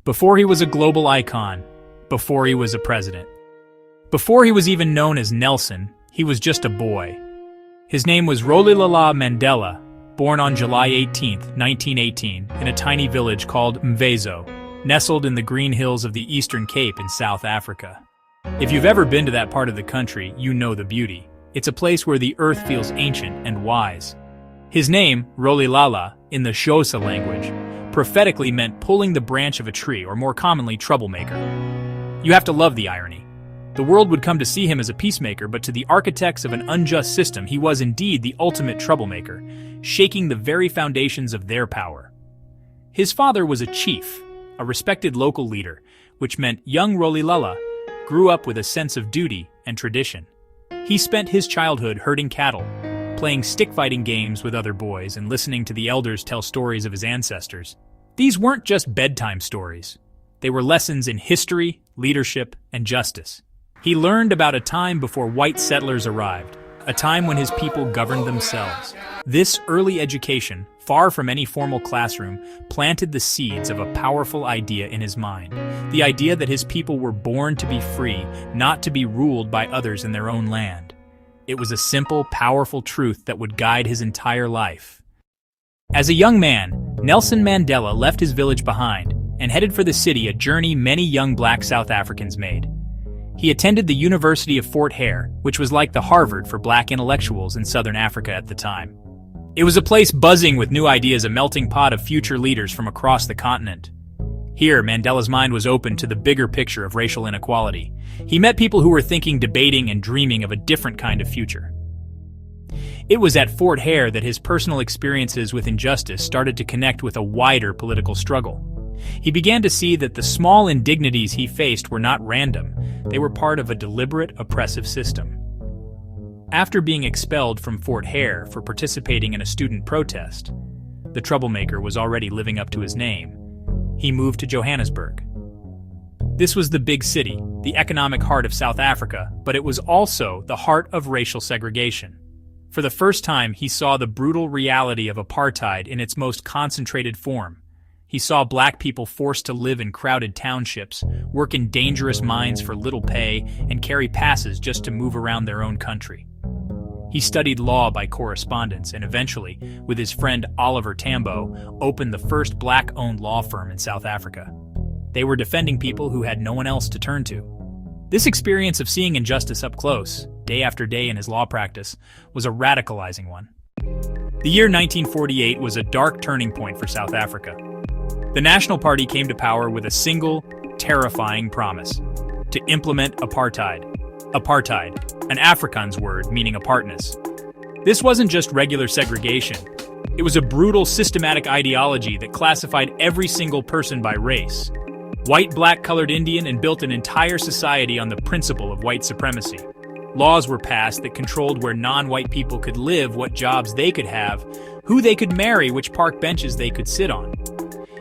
Before he was a global icon, before he was a president, before he was even known as Nelson, he was just a boy. His name was Rolihlahla Mandela, born on July 18, 1918, in a tiny village called Mvezo, nestled in the green hills of the Eastern Cape in South Africa. If you've ever been to that part of the country, you know the beauty. It's a place where the earth feels ancient and wise. His name, Rolihlahla, in the Xhosa language, prophetically meant pulling the branch of a tree, or more commonly, troublemaker. You have to love the irony. The world would come to see him as a peacemaker, but to the architects of an unjust system, he was indeed the ultimate troublemaker, shaking the very foundations of their power. His father was a chief, a respected local leader, which meant young Rolihlahla grew up with a sense of duty and tradition. He spent his childhood herding cattle, playing stick-fighting games with other boys, and listening to the elders tell stories of his ancestors. These weren't just bedtime stories. They were lessons in history, leadership, and justice. He learned about a time before white settlers arrived, a time when his people governed themselves. This early education, far from any formal classroom, planted the seeds of a powerful idea in his mind. The idea that his people were born to be free, not to be ruled by others in their own land. It was a simple, powerful truth that would guide his entire life. As a young man, Nelson Mandela left his village behind and headed for the city, a journey many young black South Africans made. He attended the University of Fort Hare, which was like the Harvard for black intellectuals in Southern Africa at the time. It was a place buzzing with new ideas, a melting pot of future leaders from across the continent. Here, Mandela's mind was open to the bigger picture of racial inequality. He met people who were thinking, debating, and dreaming of a different kind of future. It was at Fort Hare that his personal experiences with injustice started to connect with a wider political struggle. He began to see that the small indignities he faced were not random. They were part of a deliberate, oppressive system. After being expelled from Fort Hare for participating in a student protest, the troublemaker was already living up to his name. He moved to Johannesburg. This was the big city, the economic heart of South Africa, but it was also the heart of racial segregation. For the first time, he saw the brutal reality of apartheid in its most concentrated form. He saw black people forced to live in crowded townships, work in dangerous mines for little pay, and carry passes just to move around their own country. He studied law by correspondence and eventually, with his friend Oliver Tambo, opened the first black-owned law firm in South Africa. They were defending people who had no one else to turn to. This experience of seeing injustice up close, day after day in his law practice, was a radicalizing one. The year 1948 was a dark turning point for South Africa. The National Party came to power with a single, terrifying promise: to implement apartheid. Apartheid, an Afrikaans word meaning apartness. This wasn't just regular segregation. It was a brutal, systematic ideology that classified every single person by race. White, black, colored, Indian, and built an entire society on the principle of white supremacy. Laws were passed that controlled where non-white people could live, what jobs they could have, who they could marry, which park benches they could sit on.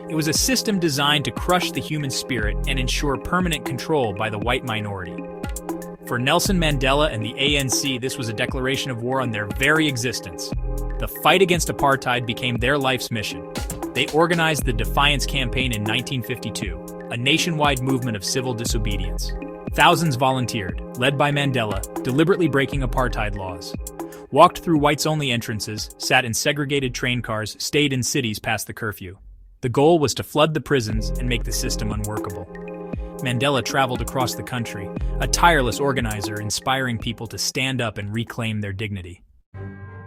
It was a system designed to crush the human spirit and ensure permanent control by the white minority. For Nelson Mandela and the ANC, this was a declaration of war on their very existence. The fight against apartheid became their life's mission. They organized the Defiance Campaign in 1952, a nationwide movement of civil disobedience. Thousands volunteered, led by Mandela, deliberately breaking apartheid laws. Walked through whites-only entrances, sat in segregated train cars, stayed in cities past the curfew. The goal was to flood the prisons and make the system unworkable. Mandela traveled across the country, a tireless organizer inspiring people to stand up and reclaim their dignity.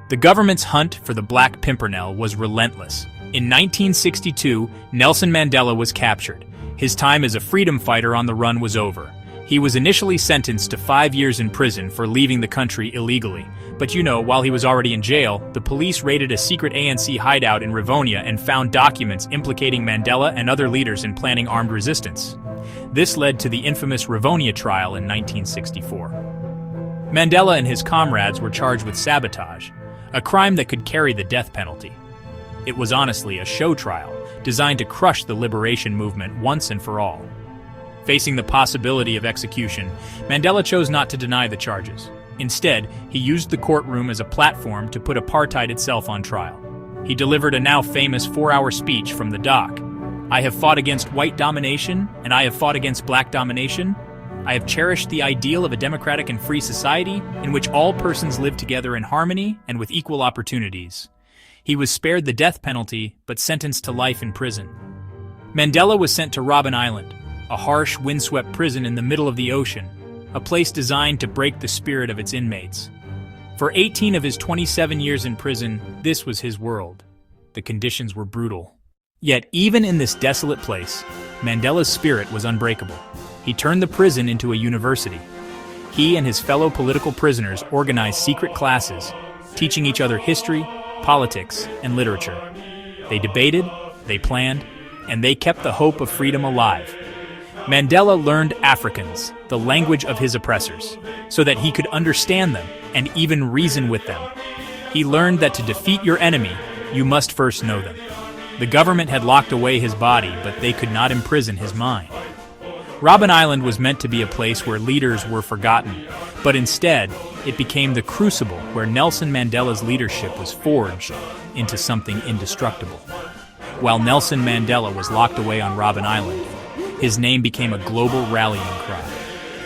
The government's hunt for the Black Pimpernel was relentless. In 1962, Nelson Mandela was captured. His time as a freedom fighter on the run was over. He was initially sentenced to 5 years in prison for leaving the country illegally. But while he was already in jail, the police raided a secret ANC hideout in Rivonia and found documents implicating Mandela and other leaders in planning armed resistance. This led to the infamous Rivonia trial in 1964. Mandela and his comrades were charged with sabotage, a crime that could carry the death penalty. It was honestly a show trial, designed to crush the liberation movement once and for all. Facing the possibility of execution, Mandela chose not to deny the charges. Instead, he used the courtroom as a platform to put apartheid itself on trial. He delivered a now famous 4-hour speech from the dock. I have fought against white domination, and I have fought against black domination. I have cherished the ideal of a democratic and free society in which all persons live together in harmony and with equal opportunities. He was spared the death penalty, but sentenced to life in prison. Mandela was sent to Robben Island, a harsh, windswept prison in the middle of the ocean, a place designed to break the spirit of its inmates. For 18 of his 27 years in prison, this was his world. The conditions were brutal. Yet, even in this desolate place, Mandela's spirit was unbreakable. He turned the prison into a university. He and his fellow political prisoners organized secret classes, teaching each other history, politics, and literature. They debated, they planned, and they kept the hope of freedom alive. Mandela learned Afrikaans, the language of his oppressors, so that he could understand them and even reason with them. He learned that to defeat your enemy, you must first know them. The government had locked away his body, but they could not imprison his mind. Robben Island was meant to be a place where leaders were forgotten, but instead, it became the crucible where Nelson Mandela's leadership was forged into something indestructible. While Nelson Mandela was locked away on Robben Island, his name became a global rallying cry.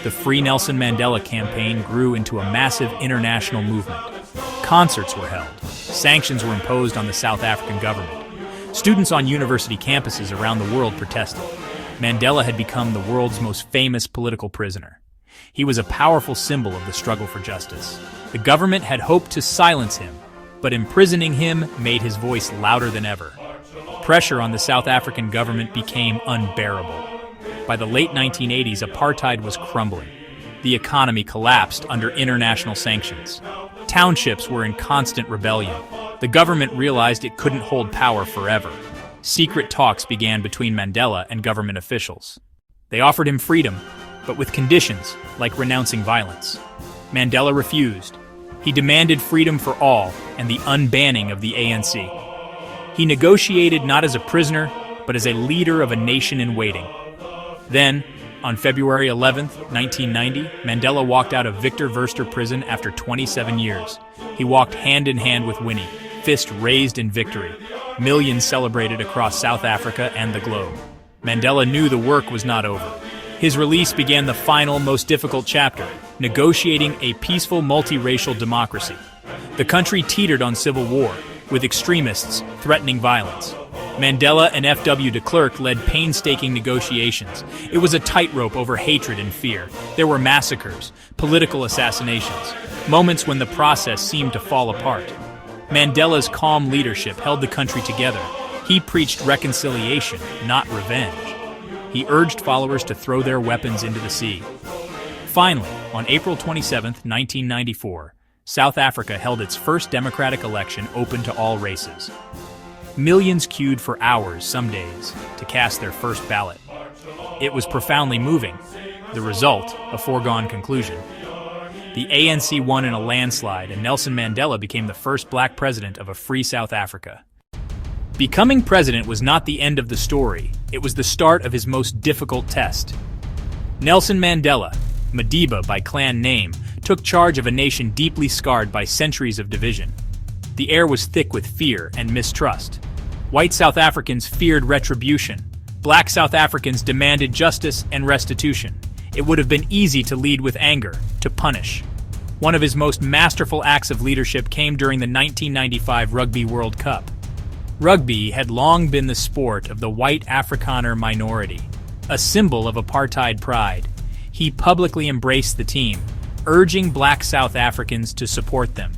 The Free Nelson Mandela campaign grew into a massive international movement. Concerts were held. Sanctions were imposed on the South African government. Students on university campuses around the world protested. Mandela had become the world's most famous political prisoner. He was a powerful symbol of the struggle for justice. The government had hoped to silence him, but imprisoning him made his voice louder than ever. Pressure on the South African government became unbearable. By the late 1980s, apartheid was crumbling. The economy collapsed under international sanctions. Townships were in constant rebellion. The government realized it couldn't hold power forever. Secret talks began between Mandela and government officials. They offered him freedom, but with conditions, like renouncing violence. Mandela refused. He demanded freedom for all and the unbanning of the ANC. He negotiated not as a prisoner, but as a leader of a nation in waiting. Then, on February 11, 1990, Mandela walked out of Victor Verster prison after 27 years. He walked hand in hand with Winnie, fist raised in victory. Millions celebrated across South Africa and the globe. Mandela knew the work was not over. His release began the final, most difficult chapter, negotiating a peaceful multiracial democracy. The country teetered on civil war, with extremists threatening violence. Mandela and F.W. de Klerk led painstaking negotiations. It was a tightrope over hatred and fear. There were massacres, political assassinations, moments when the process seemed to fall apart. Mandela's calm leadership held the country together. He preached reconciliation, not revenge. He urged followers to throw their weapons into the sea. Finally, on April 27, 1994, South Africa held its first democratic election open to all races. Millions queued for hours, some days, to cast their first ballot. It was profoundly moving. The result, a foregone conclusion. The ANC won in a landslide, and Nelson Mandela became the first black president of a free South Africa. Becoming president was not the end of the story. It was the start of his most difficult test. Nelson Mandela, Madiba by clan name, took charge of a nation deeply scarred by centuries of division. The air was thick with fear and mistrust. White South Africans feared retribution. Black South Africans demanded justice and restitution. It would have been easy to lead with anger, to punish. One of his most masterful acts of leadership came during the 1995 Rugby World Cup. Rugby had long been the sport of the white Afrikaner minority, a symbol of apartheid pride. He publicly embraced the team, urging black South Africans to support them.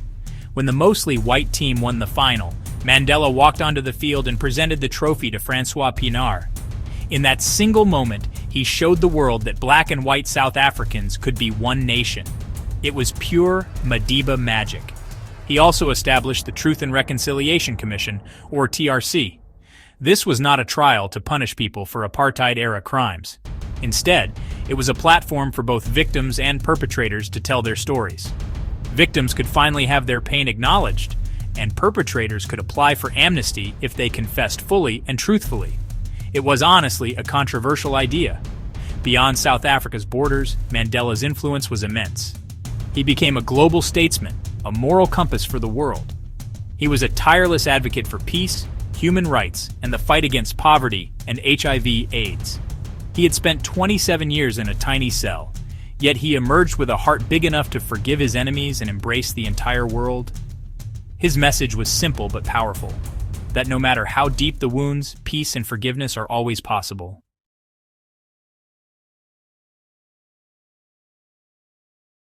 When the mostly white team won the final, Mandela walked onto the field and presented the trophy to Francois Pienaar. In that single moment, he showed the world that black and white South Africans could be one nation. It was pure Madiba magic. He also established the Truth and Reconciliation Commission, or TRC. This was not a trial to punish people for apartheid-era crimes. Instead, it was a platform for both victims and perpetrators to tell their stories. Victims could finally have their pain acknowledged, and perpetrators could apply for amnesty if they confessed fully and truthfully. It was honestly a controversial idea. Beyond South Africa's borders, Mandela's influence was immense. He became a global statesman, a moral compass for the world. He was a tireless advocate for peace, human rights, and the fight against poverty and HIV/AIDS. He had spent 27 years in a tiny cell, yet he emerged with a heart big enough to forgive his enemies and embrace the entire world. His message was simple but powerful, that no matter how deep the wounds, peace and forgiveness are always possible.